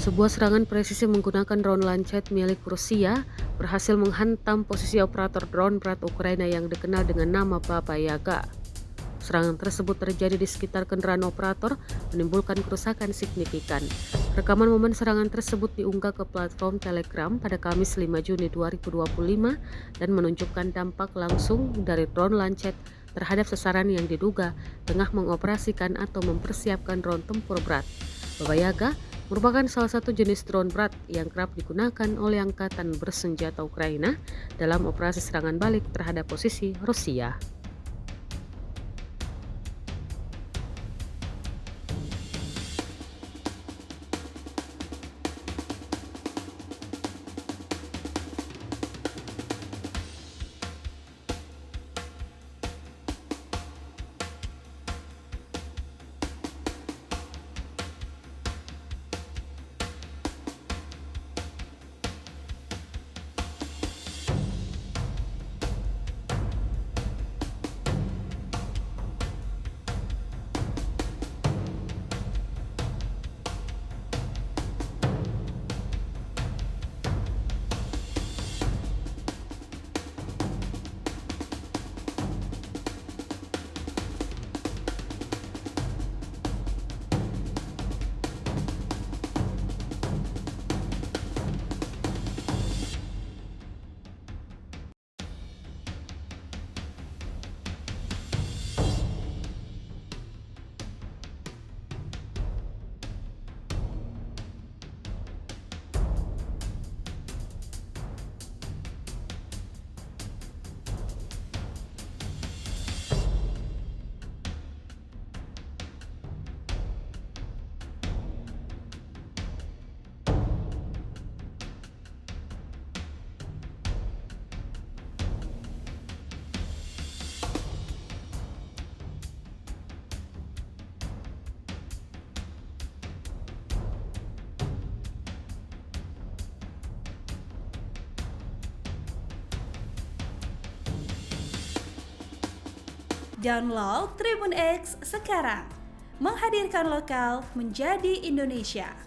Sebuah serangan presisi menggunakan drone Lancet milik Rusia berhasil menghantam posisi operator drone berat Ukraina yang dikenal dengan nama Baba Yaga. Serangan tersebut terjadi di sekitar kendaraan operator, menimbulkan kerusakan signifikan. Rekaman momen serangan tersebut diunggah ke platform Telegram pada Kamis 5 Juni 2025 dan menunjukkan dampak langsung dari drone Lancet terhadap sasaran yang diduga tengah mengoperasikan atau mempersiapkan drone tempur berat. Baba Yaga merupakan salah satu jenis drone berat yang kerap digunakan oleh angkatan bersenjata Ukraina dalam operasi serangan balik terhadap posisi Rusia. Download Tribun X sekarang, menghadirkan lokal menjadi Indonesia.